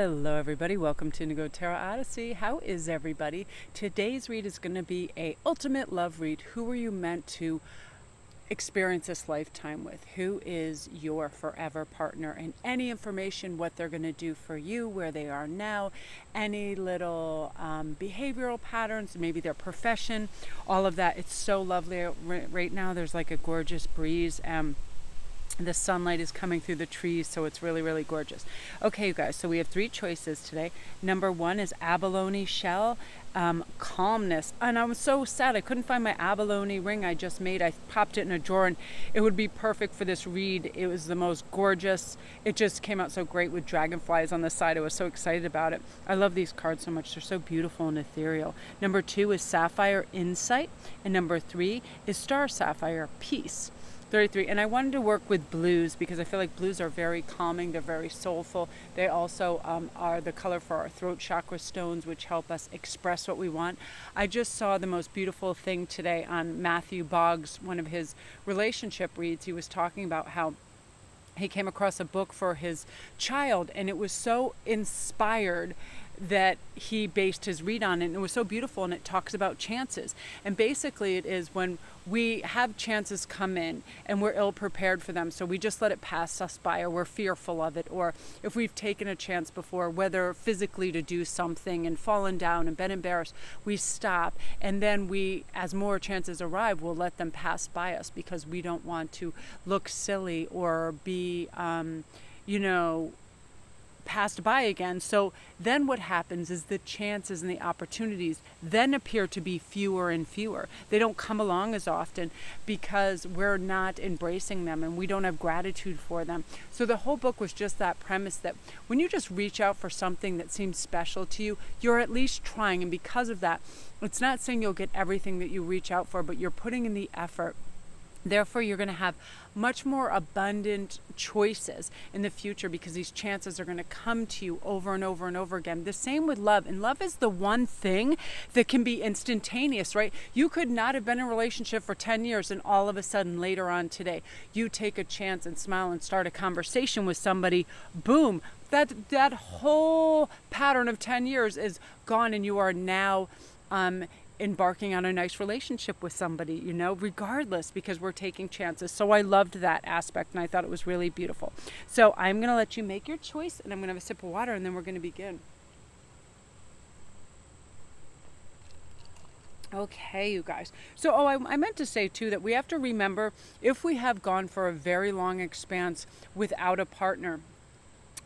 Hello everybody, welcome to Instantgo Tarot Odyssey. How is everybody? Today's read is going to be a ultimate love read. Who are you meant to experience this lifetime with? Who is your forever partner? And any information, what they're going to do for you, where they are now, any little behavioral patterns, maybe their profession, all of that. It's so lovely right now. There's like a gorgeous breeze. The sunlight is coming through the trees, so it's really, really gorgeous. Okay, you guys, so we have three choices today. Number one is abalone shell, calmness. And I was so sad. I couldn't find my abalone ring I just made. I popped it in a drawer, and it would be perfect for this read. It was the most gorgeous. It just came out so great with dragonflies on the side. I was so excited about it. I love these cards so much. They're so beautiful and ethereal. Number two is sapphire insight. And number three is star sapphire peace. 33. And I wanted to work with blues because I feel like blues are very calming. They're very soulful. They also are the color for our throat chakra stones, which help us express what we want. I just saw the most beautiful thing today on Matthew Boggs, one of his relationship reads. He was talking about how he came across a book for his child, and it was so inspired that he based his read on it. And it was so beautiful, and it talks about chances. And basically it is when we have chances come in and we're ill prepared for them, so we just let it pass us by, or we're fearful of it, or if we've taken a chance before, whether physically to do something and fallen down and been embarrassed, we stop, and then we, as more chances arrive, we'll let them pass by us because we don't want to look silly or be passed by again. So then what happens is the chances and the opportunities then appear to be fewer and fewer. They don't come along as often because we're not embracing them and we don't have gratitude for them. So the whole book was just that premise that when you just reach out for something that seems special to you, you're at least trying. And because of that, it's not saying you'll get everything that you reach out for, but you're putting in the effort. Therefore, you're going to have much more abundant choices in the future because these chances are going to come to you over and over and over again. The same with love. And love is the one thing that can be instantaneous, right? You could not have been in a relationship for 10 years and all of a sudden later on today, you take a chance and smile and start a conversation with somebody. Boom. That whole pattern of 10 years is gone, and you are now embarking on a nice relationship with somebody, regardless, because we're taking chances. So I loved that aspect, and I thought it was really beautiful. So I'm going to let you make your choice, and I'm going to have a sip of water, and then we're going to begin. Okay, you guys. So, I meant to say, too, that we have to remember, if we have gone for a very long expanse without a partner,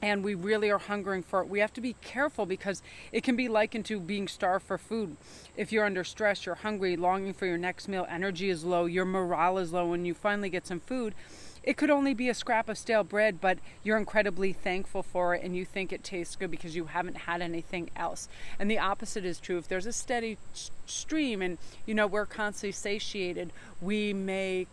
and we really are hungering for it, we have to be careful because it can be likened to being starved for food. If you're under stress, you're hungry, longing for your next meal, energy is low, your morale is low, when you finally get some food, it could only be a scrap of stale bread, but you're incredibly thankful for it and you think it tastes good because you haven't had anything else. And the opposite is true. If there's a steady stream and, we're constantly satiated, we make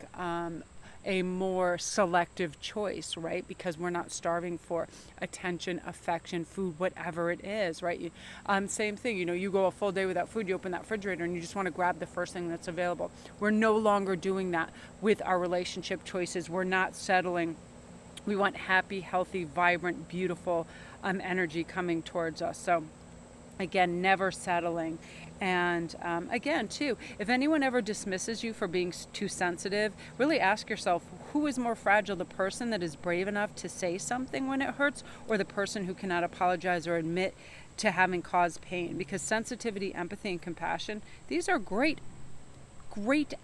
a more selective choice, right? Because we're not starving for attention, affection, food, whatever it is, right? Same thing, you go a full day without food, you open that refrigerator and you just want to grab the first thing that's available. We're no longer doing that with our relationship choices. We're not settling. We want happy, healthy, vibrant, beautiful energy coming towards us. So again, never settling. And again, too, if anyone ever dismisses you for being too sensitive, really ask yourself, who is more fragile, the person that is brave enough to say something when it hurts, or the person who cannot apologize or admit to having caused pain? Because sensitivity, empathy, and compassion, these are great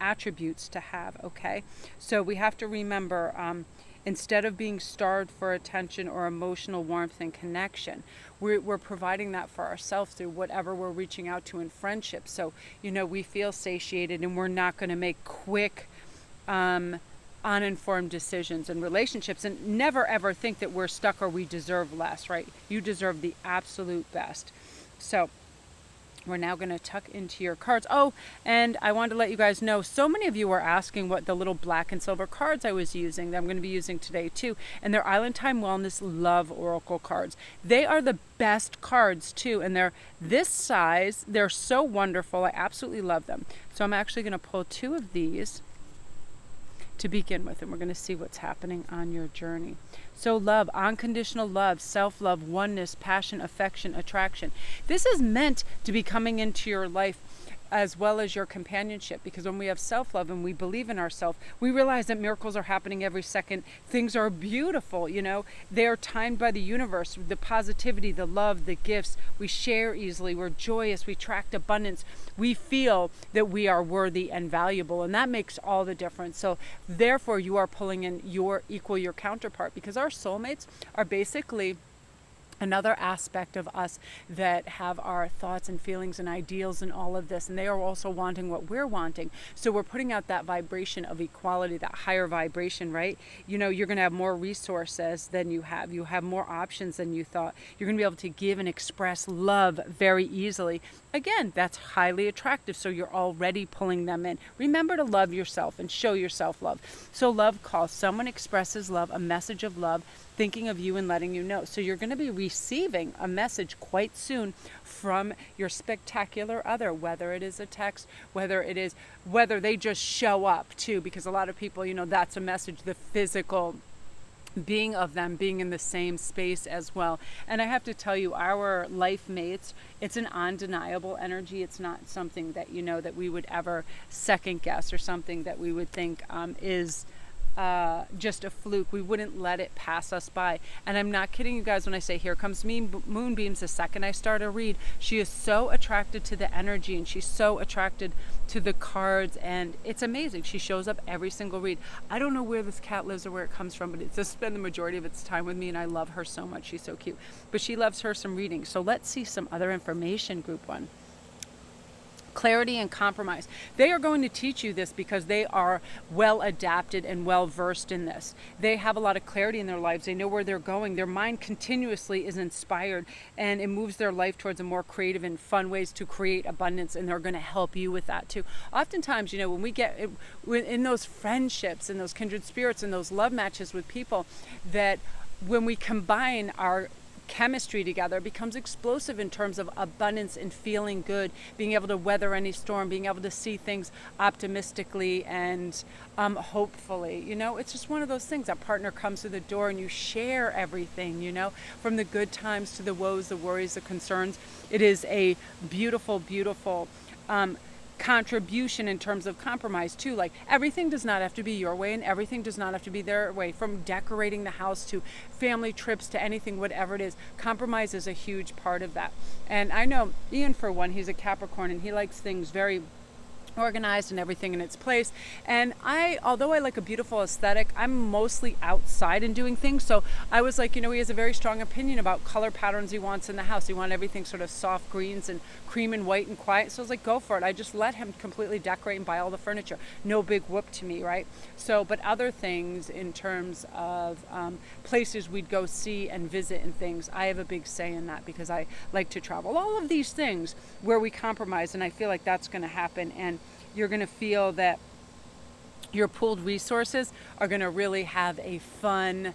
attributes to have, okay? So we have to remember, instead of being starved for attention or emotional warmth and connection, we're providing that for ourselves through whatever we're reaching out to in friendship. So, we feel satiated and we're not going to make quick, uninformed decisions in relationships, and never ever think that we're stuck or we deserve less, right? You deserve the absolute best. So we're now going to tuck into your cards. Oh, and I wanted to let you guys know, so many of you were asking what the little black and silver cards I was using, that I'm going to be using today too. And they're Island Time Wellness Love Oracle cards. They are the best cards too. And they're this size. They're so wonderful. I absolutely love them. So I'm actually going to pull two of these to begin with, and we're going to see what's happening on your journey. So love, unconditional love, self-love, oneness, passion, affection, attraction. This is meant to be coming into your life as well as your companionship, because when we have self-love and we believe in ourselves, we realize that miracles are happening every second. Things are beautiful, they are timed by the universe. The positivity, the love, the gifts, we share easily, we're joyous, we attract abundance, we feel that we are worthy and valuable, and that makes all the difference. So therefore you are pulling in your counterpart, because our soulmates are basically another aspect of us that have our thoughts and feelings and ideals and all of this, and they are also wanting what we're wanting. So we're putting out that vibration of equality, that higher vibration, right? You're going to have more resources than you have more options than you thought. You're going to be able to give and express love very easily. Again, that's highly attractive, so you're already pulling them in. Remember to love yourself and show yourself love. So love calls. Someone expresses love, a message of love, thinking of you and letting you know. So you're going to be receiving a message quite soon from your spectacular other, whether it is a text, whether they just show up too, because a lot of people, that's a message, the physical being of them being in the same space as well. And I have to tell you, our life mates, it's an undeniable energy. It's not something that that we would ever second guess, or something that we would think is just a fluke. We wouldn't let it pass us by. And I'm not kidding you guys when I say, here comes me moonbeams the second I start a read. She is so attracted to the energy, and she's so attracted to the cards, and it's amazing. She shows up every single read. I don't know where this cat lives or where it comes from, but it's just spent the majority of its time with me, and I love her so much. She's so cute. But she loves her some reading. So let's see some other information. Group 1. Clarity and compromise. They are going to teach you this because they are well adapted and well versed in this. They have a lot of clarity in their lives. They know where they're going. Their mind continuously is inspired, and it moves their life towards a more creative and fun ways to create abundance, and they're going to help you with that too. Oftentimes, when we get in those friendships and those kindred spirits and those love matches with people, that when we combine our chemistry together, it becomes explosive in terms of abundance and feeling good, being able to weather any storm, being able to see things optimistically and hopefully. It's just one of those things. That partner comes through the door and you share everything, from the good times to the woes, the worries, the concerns. It is a beautiful, beautiful contribution in terms of compromise too. Like, everything does not have to be your way, and everything does not have to be their way, from decorating the house to family trips to anything, whatever it is. Compromise is a huge part of that. And I know Ian, for one, he's a Capricorn, and he likes things very organized and everything in its place. And although I like a beautiful aesthetic, I'm mostly outside and doing things. So I was like, he has a very strong opinion about color patterns he wants in the house. He wants everything sort of soft greens and cream and white and quiet. So I was like, go for it. I just let him completely decorate and buy all the furniture. No big whoop to me, right? So, but other things in terms of places we'd go see and visit and things, I have a big say in that because I like to travel. All of these things where we compromise, and I feel like that's going to happen. And you're going to feel that your pooled resources are going to really have a fun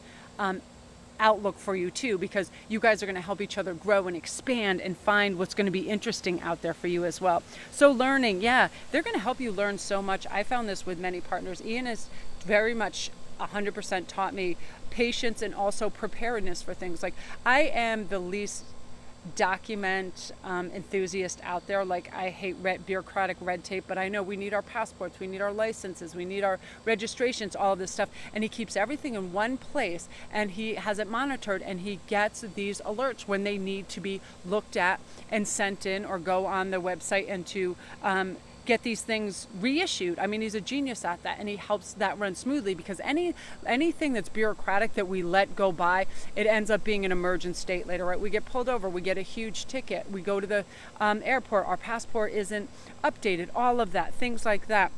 outlook for you too, because you guys are going to help each other grow and expand and find what's going to be interesting out there for you as well. So learning, they're going to help you learn so much. I found this with many partners. Ian has very much 100% taught me patience and also preparedness for things. Like, I am the least document enthusiast out there. Like, I hate bureaucratic red tape, but I know we need our passports, we need our licenses, we need our registrations, all of this stuff. And he keeps everything in one place, and he has it monitored, and he gets these alerts when they need to be looked at and sent in, or go on the website and to get these things reissued. I mean, he's a genius at that, and he helps that run smoothly, because anything that's bureaucratic that we let go by, it ends up being an emergent state later, right? We get pulled over, we get a huge ticket, we go to the airport, our passport isn't updated, all of that, things like that.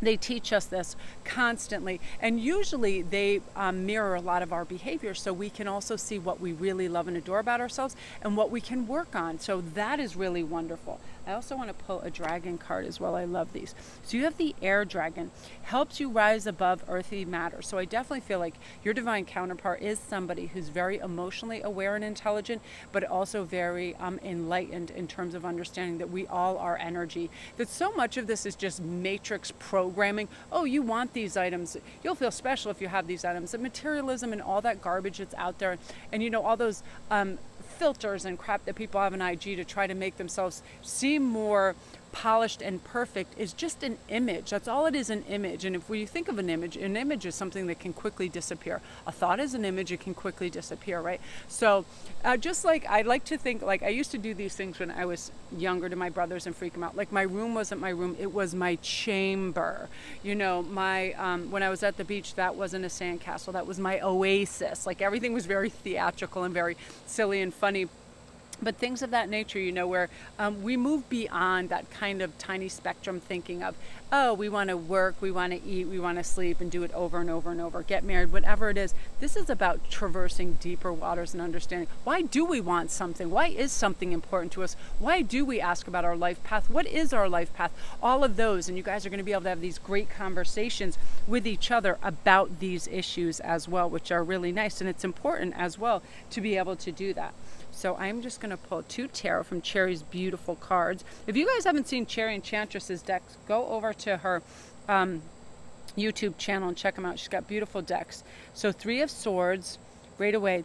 They teach us this constantly, and usually they mirror a lot of our behavior, so we can also see what we really love and adore about ourselves and what we can work on. So that is really wonderful. I also want to pull a dragon card as well. I love these. So you have the air dragon, helps you rise above earthly matter. So I definitely feel like your divine counterpart is somebody who's very emotionally aware and intelligent, but also very enlightened in terms of understanding that we all are energy, that so much of this is just matrix programming programming. Oh, you want these items. You'll feel special if you have these items. And materialism and all that garbage that's out there, and you know, all those filters and crap that people have on IG to try to make themselves seem more polished and perfect is just an image. That's all it is, an image. And if you think of an image is something that can quickly disappear. A thought is an image, it can quickly disappear, right? So just like I like to think, like I used to do these things when I was younger to my brothers and freak them out. Like my room wasn't my room, it was my chamber. You know, my when I was at the beach, that wasn't a sandcastle, that was my oasis. Like everything was very theatrical and very silly and funny. But things of that nature, you know, where we move beyond that kind of tiny spectrum thinking of, oh, we want to work, we want to eat, we want to sleep and do it over and over and over, get married, whatever it is. This is about traversing deeper waters and understanding. Why do we want something? Why is something important to us? Why do we ask about our life path? What is our life path? All of those. And you guys are going to be able to have these great conversations with each other about these issues as well, which are really nice. And it's important as well to be able to do that. So I'm just going to pull 2 tarot from Cherry's beautiful cards. If you guys haven't seen Cherry Enchantress's decks, go over to her YouTube channel and check them out. She's got beautiful decks. So 3 of Swords, right away.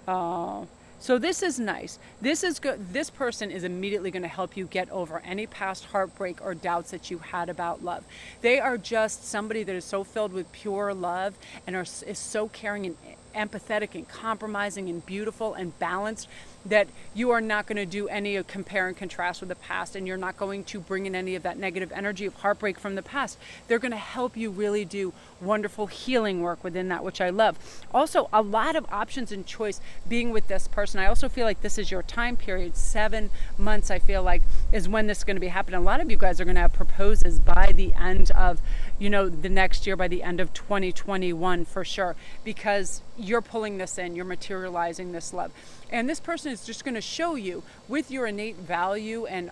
So this is nice. This is good. This person is immediately going to help you get over any past heartbreak or doubts that you had about love. They are just somebody that is so filled with pure love and is so caring and empathetic and compromising and beautiful and balanced that you are not going to do any compare and contrast with the past, and you're not going to bring in any of that negative energy of heartbreak from the past. They're going to help you really do wonderful healing work within that, which I love. Also, a lot of options and choice being with this person. I also feel like this is your time period. 7 months, I feel like, is when this is going to be happening. A lot of you guys are going to have proposes by the end of, you know, the next year, by the end of 2021 for sure, because you're pulling this in, you're materializing this love. And this person is just going to show you with your innate value and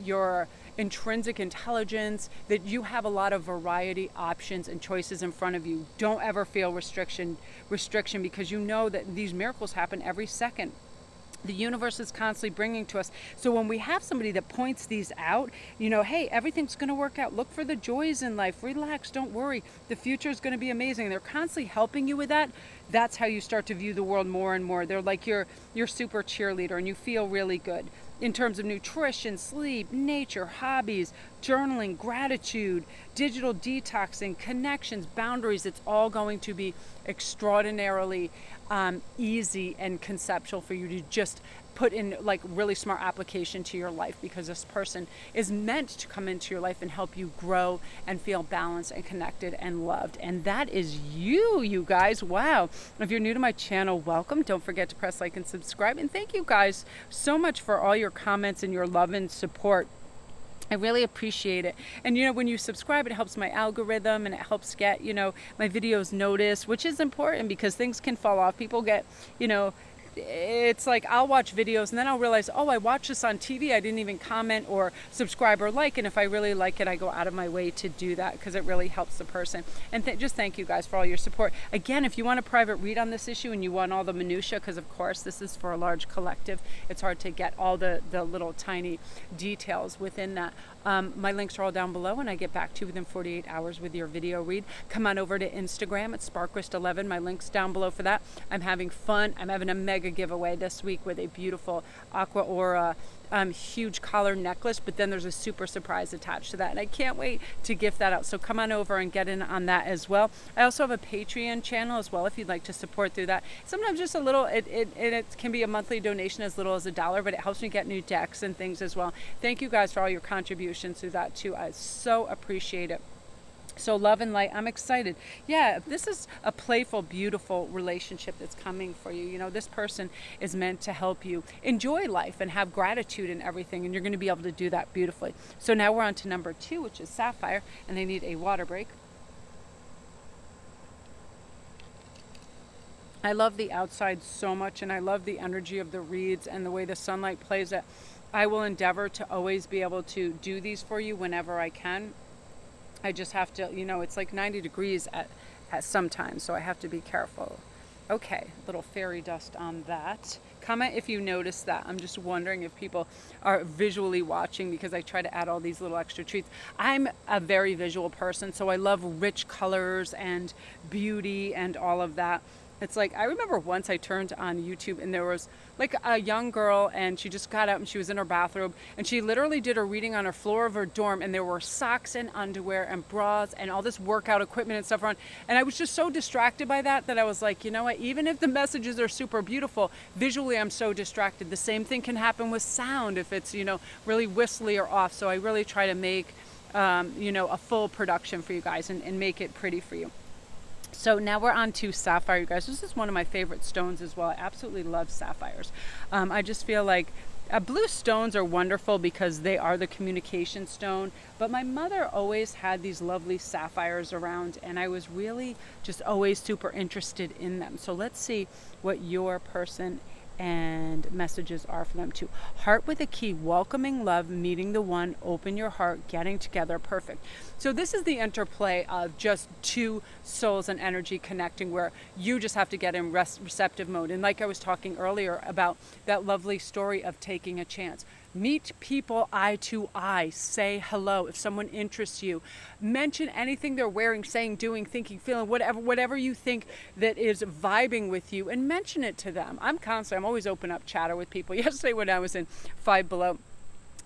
your intrinsic intelligence that you have a lot of variety, options, and choices in front of you. Don't ever feel restriction because you know that these miracles happen every second. The universe is constantly bringing to us. So when we have somebody that points these out, you know, hey, everything's going to work out. Look for the joys in life. Relax. Don't worry. The future is going to be amazing. They're constantly helping you with that. That's how you start to view the world more and more. They're like your super cheerleader, and you feel really good in terms of nutrition, sleep, nature, hobbies, journaling, gratitude, digital detoxing, connections, boundaries. It's all going to be extraordinarily easy and conceptual for you to just put in like really smart application to your life, because this person is meant to come into your life and help you grow and feel balanced and connected and loved. And that is you guys. Wow. If you're new to my channel, welcome. Don't forget to press like and subscribe. And thank you guys so much for all your comments and your love and support. I really appreciate it. And you know, when you subscribe, it helps my algorithm and it helps get, you know, my videos noticed, which is important because things can fall off. People get, you know, it's like I'll watch videos and then I'll realize, oh, I watched this on TV. I didn't even comment or subscribe or like. And if I really like it, I go out of my way to do that because it really helps the person. And just thank you guys for all your support. Again, if you want a private read on this issue and you want all the minutia, because of course this is for a large collective, it's hard to get all the little tiny details within that. My links are all down below, and I get back to you within 48 hours with your video read. Come on over to Instagram at Sparkwrist11. My link's down below for that. I'm having fun. I'm having a mega giveaway this week with a beautiful Aqua Aura huge collar necklace, but then there's a super surprise attached to that, and I can't wait to gift that out. So come on over and get in on that as well. I also have a Patreon channel as well if you'd like to support through that. Sometimes just a little, it can be a monthly donation as little as $1, but it helps me get new decks and things as well. Thank you guys for all your contributions through that too. I so appreciate it. So love and light. I'm excited. Yeah, this is a playful, beautiful relationship that's coming for you. You know, this person is meant to help you enjoy life and have gratitude in everything, and you're going to be able to do that beautifully. So now we're on to number 2, which is Sapphire, and they need a water break. I love the outside so much, and I love the energy of the reeds and the way the sunlight plays it. I will endeavor to always be able to do these for you whenever I can. I just have to, you know, it's like 90 degrees at some times, so I have to be careful. Okay, little fairy dust on that. Comment if you notice that. I'm just wondering if people are visually watching, because I try to add all these little extra treats. I'm a very visual person, so I love rich colors and beauty and all of that. It's like, I remember once I turned on YouTube and there was like a young girl, and she just got up and she was in her bathrobe, and she literally did a reading on her floor of her dorm, and there were socks and underwear and bras and all this workout equipment and stuff around. And I was just so distracted by that I was like, you know what, even if the messages are super beautiful, visually I'm so distracted. The same thing can happen with sound if it's, you know, really whistly or off. So I really try to make, you know, a full production for you guys and make it pretty for you. So now we're on to sapphire, you guys. This is one of my favorite stones as well. I absolutely love sapphires. I just feel like blue stones are wonderful because they are the communication stone. But my mother always had these lovely sapphires around, and I was really just always super interested in them. So let's see what your person and messages are for them too. Heart with a key, welcoming love, meeting the one, open your heart, getting together, perfect. So this is the interplay of just two souls and energy connecting, where you just have to get in receptive mode. And like I was talking earlier about that lovely story of taking a chance. Meet people eye to eye. Say hello. If someone interests you, mention anything they're wearing, saying, doing, thinking, feeling, whatever you think that is vibing with you, and mention it to them. I'm always open up chatter with people. Yesterday when I was in Five Below,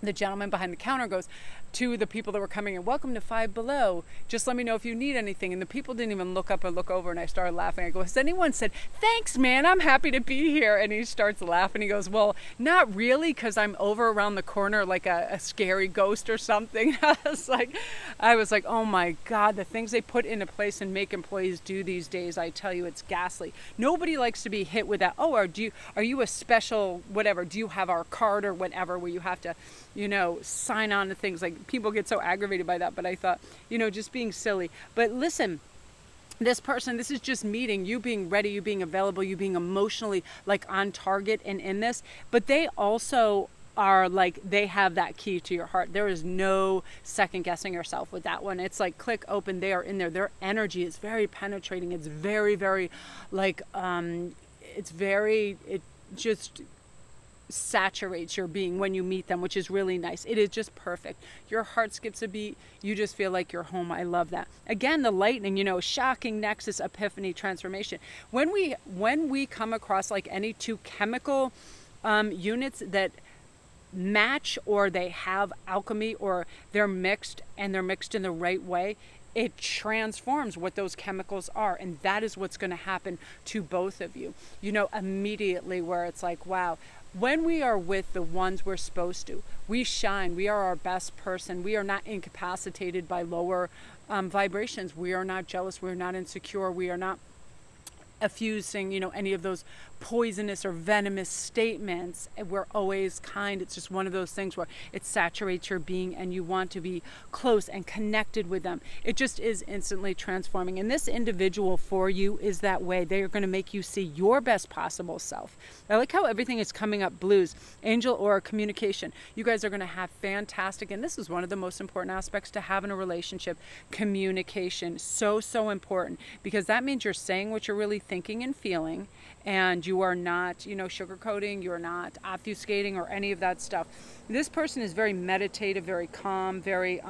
the gentleman behind the counter goes to the people that were coming in, welcome to Five Below. Just let me know if you need anything. And the people didn't even look up or look over, and I started laughing. I go, has anyone said, thanks, man, I'm happy to be here? And he starts laughing. He goes, well, not really, because I'm over around the corner like a scary ghost or something. I was like, oh my God, the things they put into place and make employees do these days, I tell you, it's ghastly. Nobody likes to be hit with that, oh, are you a special whatever? Do you have our card or whatever, where you have to, you know, sign on to things? Like, people get so aggravated by that, but I thought, you know, just being silly. But listen, this person, this is just meeting, you being ready, you being available, you being emotionally like on target and in this. But they also are like, they have that key to your heart. There is no second guessing yourself with that one. It's like click open, they are in there. Their energy is very penetrating. It's very, very like, it just saturates your being when you meet them, which is really nice. It is just perfect. Your heart skips a beat. You just feel like you're home. I love that. Again, the lightning, you know, shocking nexus, epiphany, transformation. When we come across like any two chemical units that match, or they have alchemy, or they're mixed and they're mixed in the right way, it transforms what those chemicals are. And that is what's going to happen to both of you, you know, immediately, where it's like, wow, when we are with the ones we're supposed to, we shine. We are our best person. We are not incapacitated by lower vibrations. We are not jealous. We're not insecure. We are not effusing, you know, any of those poisonous or venomous statements. We're always kind. It's just one of those things where it saturates your being and you want to be close and connected with them. It just is instantly transforming. And this individual for you is that way. They are going to make you see your best possible self. I like how everything is coming up blues, angel or communication. You guys are going to have fantastic, and this is one of the most important aspects to have in a relationship, communication. So important, because that means you're saying what you're really thinking and feeling, and you are not, you know, sugarcoating, you're not obfuscating or any of that stuff. This person is very meditative, very calm, very,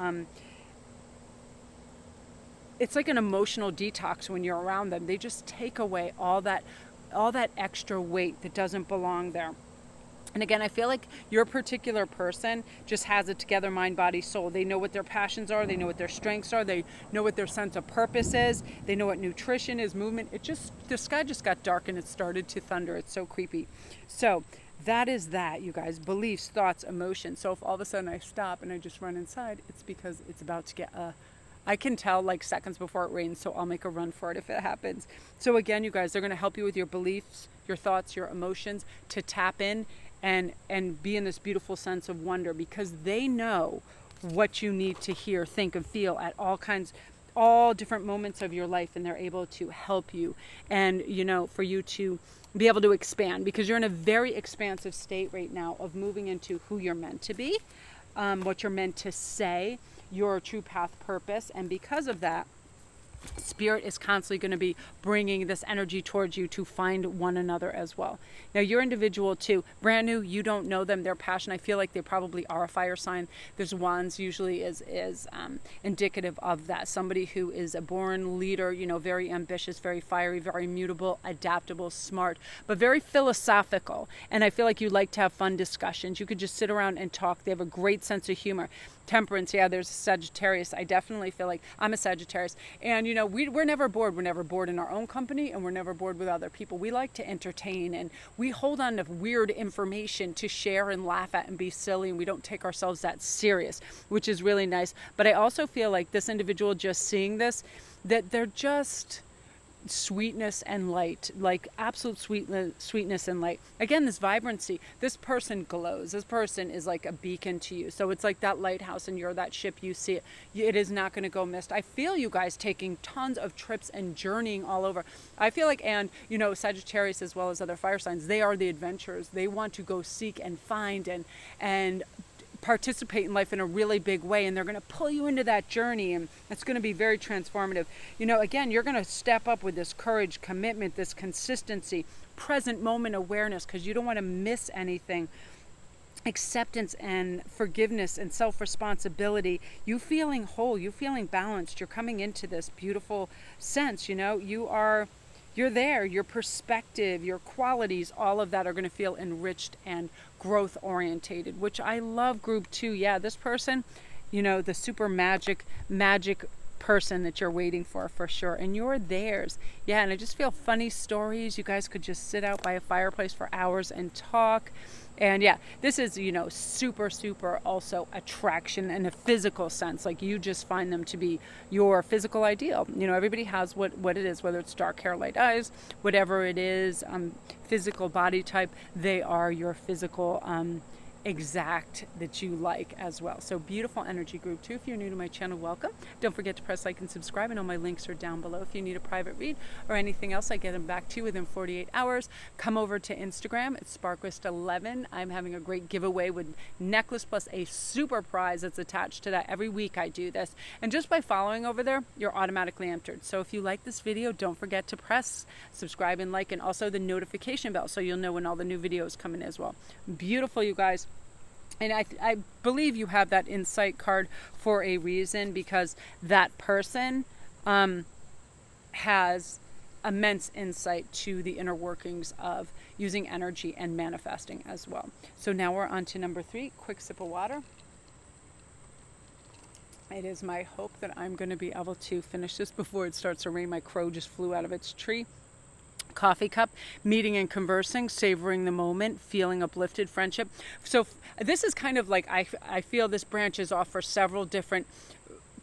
it's like an emotional detox when you're around them. They just take away all that extra weight that doesn't belong there. And again, I feel like your particular person just has it together, mind, body, soul. They know what their passions are. They know what their strengths are. They know what their sense of purpose is. They know what nutrition is, movement. The sky just got dark and it started to thunder. It's so creepy. So that is that, you guys. Beliefs, thoughts, emotions. So if all of a sudden I stop and I just run inside, it's because it's about to get I can tell like seconds before it rains, so I'll make a run for it if it happens. So again, you guys, they're going to help you with your beliefs, your thoughts, your emotions, to tap in and be in this beautiful sense of wonder, because they know what you need to hear, think, and feel at all different moments of your life, and they're able to help you, and, you know, for you to be able to expand, because you're in a very expansive state right now of moving into who you're meant to be, what you're meant to say, your true path, purpose. And because of that, Spirit is constantly going to be bringing this energy towards you to find one another as well. Now, you're individual too, brand new, you don't know them, their passion, I feel like they probably are a fire sign. There's wands usually is indicative of that. Somebody who is a born leader, you know, very ambitious, very fiery, very mutable, adaptable, smart, but very philosophical. And I feel like you like to have fun discussions. You could just sit around and talk. They have a great sense of humor. Temperance, yeah, there's a Sagittarius. I definitely feel like I'm a Sagittarius. And, you know, we're never bored. We're never bored in our own company, and we're never bored with other people. We like to entertain, and we hold on to weird information to share and laugh at and be silly, and we don't take ourselves that serious, which is really nice. But I also feel like this individual just seeing this, that they're just sweetness and light, like absolute sweetness and light. Again, this vibrancy, this person glows. This person is like a beacon to you. So it's like that lighthouse, and you're that ship. You see it. It is not going to go missed. I feel you guys taking tons of trips and journeying all over. I feel like, and you know, Sagittarius as well as other fire signs, they are the adventurers. They want to go seek and find and participate in life in a really big way, and they're going to pull you into that journey, and it's going to be very transformative. You know, again, you're going to step up with this courage, commitment, this consistency, present moment awareness, because you don't want to miss anything. Acceptance and forgiveness and self-responsibility, you feeling whole, you feeling balanced, you're coming into this beautiful sense, you know, you're there, your perspective, your qualities, all of that are going to feel enriched and growth orientated, which I love. Group 2, yeah, this person, you know, the super magic person that you're waiting for sure, and you're theirs. Yeah, and I just feel funny stories. You guys could just sit out by a fireplace for hours and talk. And yeah, this is, you know, super also attraction in a physical sense. Like, you just find them to be your physical ideal. You know, everybody has what it is, whether it's dark hair, light eyes, whatever it is, physical body type, they are your physical exact that you like as well. So beautiful energy. Group 2, if you're new to my channel, welcome. Don't forget to press like and subscribe, and all my links are down below. If you need a private read or anything else, I get them back to you within 48 hours. Come over to Instagram, it's Sparkwist11. I'm having a great giveaway with necklace plus a super prize that's attached to that. Every week I do this, and just by following over there, you're automatically entered. So if you like this video, don't forget to press subscribe and like, and also the notification bell, so you'll know when all the new videos come in as well. Beautiful, you guys. And I believe you have that insight card for a reason, because that person has immense insight to the inner workings of using energy and manifesting as well. So now we're on to number 3. Quick sip of water. It is my hope that I'm going to be able to finish this before it starts to rain. My crow just flew out of its tree. Coffee cup, meeting and conversing, savoring the moment, feeling uplifted, friendship. So this is kind of like, I feel this branches off for several different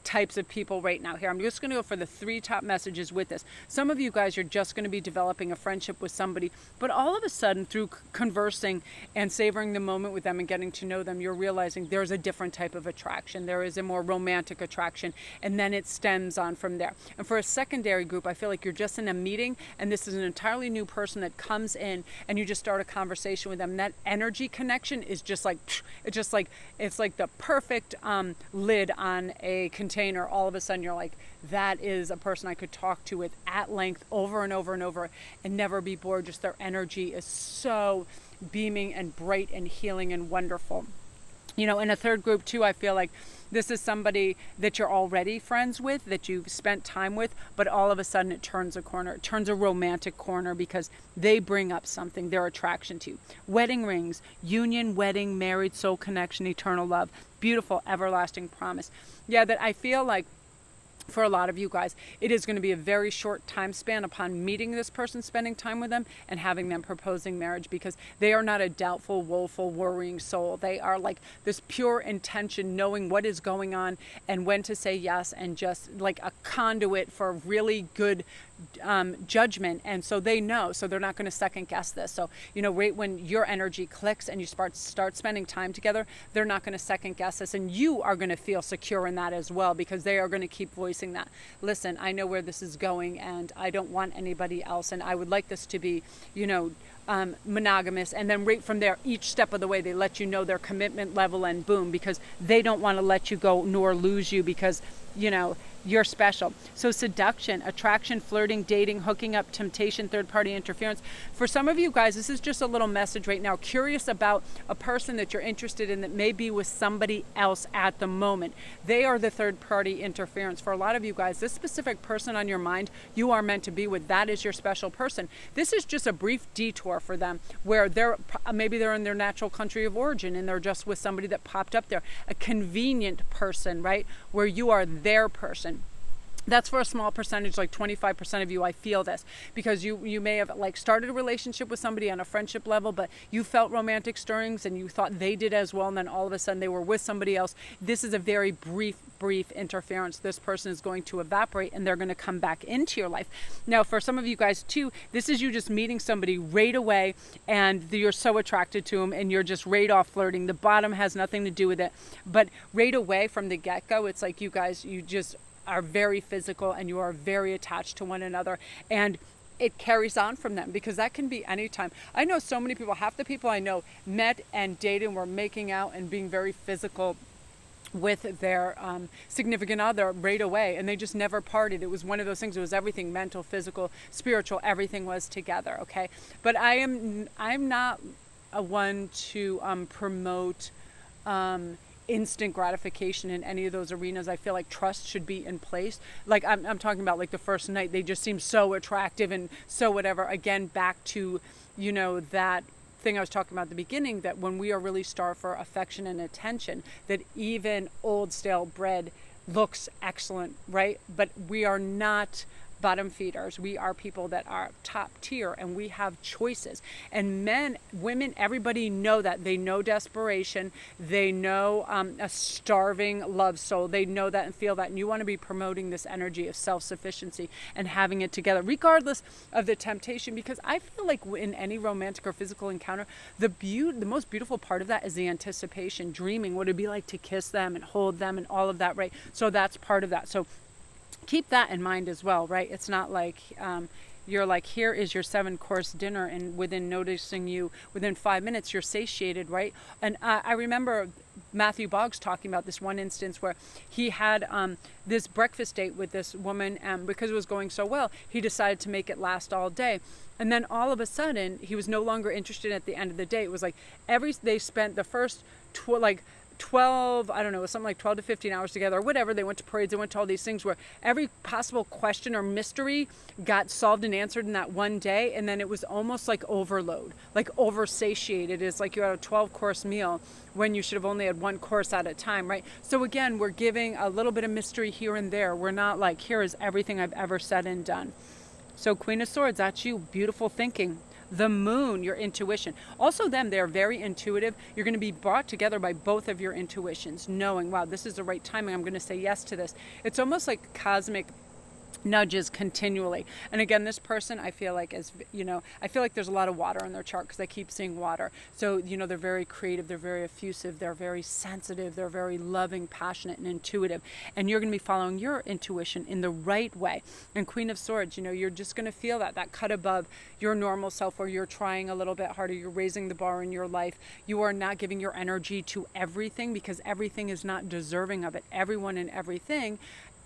types of people right now here. I'm just going to go for the 3 top messages with this. Some of you guys are just going to be developing a friendship with somebody, but all of a sudden, through conversing and savoring the moment with them and getting to know them, you're realizing there's a different type of attraction. There is a more romantic attraction, and then it stems on from there. And for a secondary group, I feel like you're just in a meeting, and this is an entirely new person that comes in, and you just start a conversation with them. That energy connection is just like, it's like the perfect lid on a container. All of a sudden you're like, that is a person I could talk to with at length over and over and over and never be bored. Just their energy is so beaming and bright and healing and wonderful. You know, in a third group too, I feel like this is somebody that you're already friends with, that you've spent time with, but all of a sudden it turns a corner. It turns a romantic corner because they bring up something, their attraction to you. Wedding rings, union, wedding, married, soul connection, eternal love, beautiful, everlasting promise. Yeah, that I feel like for a lot of you guys, it is going to be a very short time span upon meeting this person, spending time with them, and having them proposing marriage, because they are not a doubtful, woeful, worrying soul. They are like this pure intention, knowing what is going on and when to say yes, and just like a conduit for really good judgment. And so they know, so they're not going to second guess this. So, you know, right when your energy clicks and you start spending time together, they're not going to second guess this, and you are going to feel secure in that as well, because they are going to keep voicing that. Listen, I know where this is going, and I don't want anybody else, and I would like this to be, you know, monogamous. And then right from there, each step of the way, they let you know their commitment level, and boom, because they don't want to let you go nor lose you, because, you know, you're special. So seduction, attraction, flirting, dating, hooking up, temptation, third-party interference. For some of you guys, this is just a little message right now. Curious about a person that you're interested in that may be with somebody else at the moment. They are the third-party interference. For a lot of you guys, this specific person on your mind you are meant to be with, that is your special person. This is just a brief detour for them where maybe they're in their natural country of origin and they're just with somebody that popped up there. A convenient person, right? Where you are their person. That's for a small percentage, like 25% of you. I feel this because you may have like started a relationship with somebody on a friendship level, but you felt romantic stirrings and you thought they did as well, and then all of a sudden they were with somebody else. This is a very brief interference. This person is going to evaporate and they're going to come back into your life. Now, for some of you guys too, this is you just meeting somebody right away and you're so attracted to them and you're just right off flirting. The bottom has nothing to do with it, but right away from the get-go, it's like you guys, you just are very physical and you are very attached to one another, and it carries on from them because that can be anytime. I know so many people, half the people I know met and dated and were making out and being very physical with their significant other right away, and they just never parted. It was one of those things. It was everything, mental, physical, spiritual, everything was together. Okay, but I'm not a one to promote instant gratification in any of those arenas. I feel like trust should be in place. Like I'm talking about like the first night, they just seem so attractive and so whatever. Again, back to, you know, that thing I was talking about at the beginning, that when we are really starved for affection and attention, that even old stale bread looks excellent, right? But we are not bottom feeders. We are people that are top tier and we have choices. And men, women, everybody know that. They know desperation. They know a starving love soul. They know that and feel that. And you want to be promoting this energy of self-sufficiency and having it together, regardless of the temptation. Because I feel like in any romantic or physical encounter, the most beautiful part of that is the anticipation, dreaming what it'd be like to kiss them and hold them and all of that, right? So that's part of that. So keep that in mind as well, right? It's not like you're like, here is your 7-course dinner, and within noticing you, within 5 minutes, you're satiated, right? And I remember Matthew Boggs talking about this one instance where he had this breakfast date with this woman, and because it was going so well, he decided to make it last all day. And then all of a sudden, he was no longer interested at the end of the day. It was like they spent the first 12, I don't know, it was something like 12 to 15 hours together or whatever. They went to parades, they went to all these things where every possible question or mystery got solved and answered in that one day. And then it was almost like overload, like oversatiated. It's like you had a 12-course meal when you should have only had 1 course at a time, right? So again, we're giving a little bit of mystery here and there. We're not like, here is everything I've ever said and done. So Queen of Swords, that's you. Beautiful thinking. The Moon, your intuition. Also them, they're very intuitive. You're going to be brought together by both of your intuitions, knowing, wow, this is the right timing. I'm going to say yes to this. It's almost like cosmic nudges continually. And again, this person, I feel like I feel like there's a lot of water in their chart because I keep seeing water. So, you know, they're very creative, they're very effusive, they're very sensitive, they're very loving, passionate, and intuitive. And you're going to be following your intuition in the right way. And Queen of Swords, you know, you're just going to feel that cut above your normal self where you're trying a little bit harder, you're raising the bar in your life. You are not giving your energy to everything because everything is not deserving of it. Everyone and everything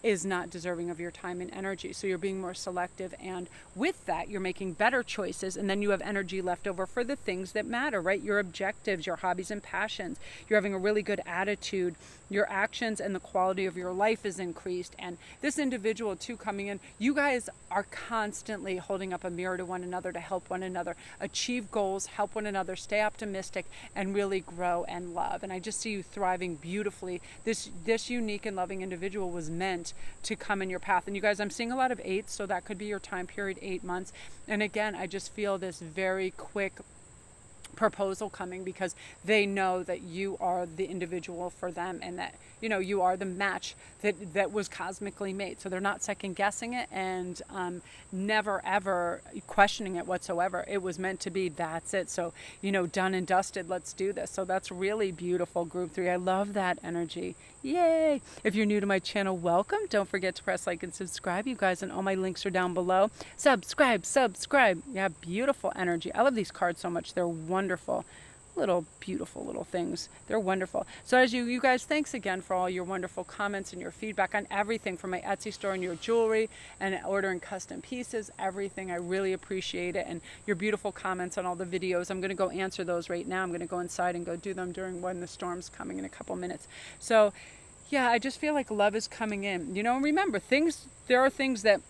is not deserving of your time and energy. So you're being more selective, and with that, you're making better choices, and then you have energy left over for the things that matter, right? Your objectives, your hobbies and passions. You're having a really good attitude. Your actions and the quality of your life is increased. And this individual too coming in, you guys are constantly holding up a mirror to one another to help one another achieve goals, help one another, stay optimistic, and really grow and love. And I just see you thriving beautifully. This unique and loving individual was meant to come in your path. And you guys, I'm seeing a lot of 8s, so that could be your time period, 8 months. And again, I just feel this very quick proposal coming because they know that you are the individual for them, and that, you know, you are the match that was cosmically made. So they're not second guessing it and never ever questioning it whatsoever. It was meant to be. That's it. So, you know, done and dusted. Let's do this. So that's really beautiful, Group 3. I love that energy. Yay! If you're new to my channel, welcome. Don't forget to press like and subscribe, you guys, and all my links are down below. Subscribe. Yeah, beautiful energy. I love these cards so much. They're wonderful. little beautiful little things. They're wonderful. So as you guys, thanks again for all your wonderful comments and your feedback on everything from my Etsy store and your jewelry and ordering custom pieces, everything. I really appreciate it, and your beautiful comments on all the videos. I'm going to go answer those right now. I'm going to go inside and go do them during when the storm's coming in a couple minutes. So yeah, I just feel like love is coming in. Remember, there are things that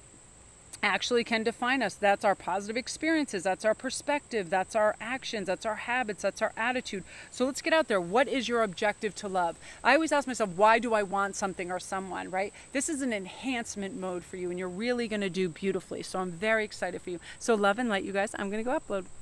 actually can define us. That's our positive experiences, that's our perspective, that's our actions, that's our habits, that's our attitude. So let's get out there. What is your objective to love? I always ask myself, why do I want something or someone, right? This is an enhancement mode for you, and you're really going to do beautifully. So I'm very excited for you. So love and light, you guys. I'm going to go upload.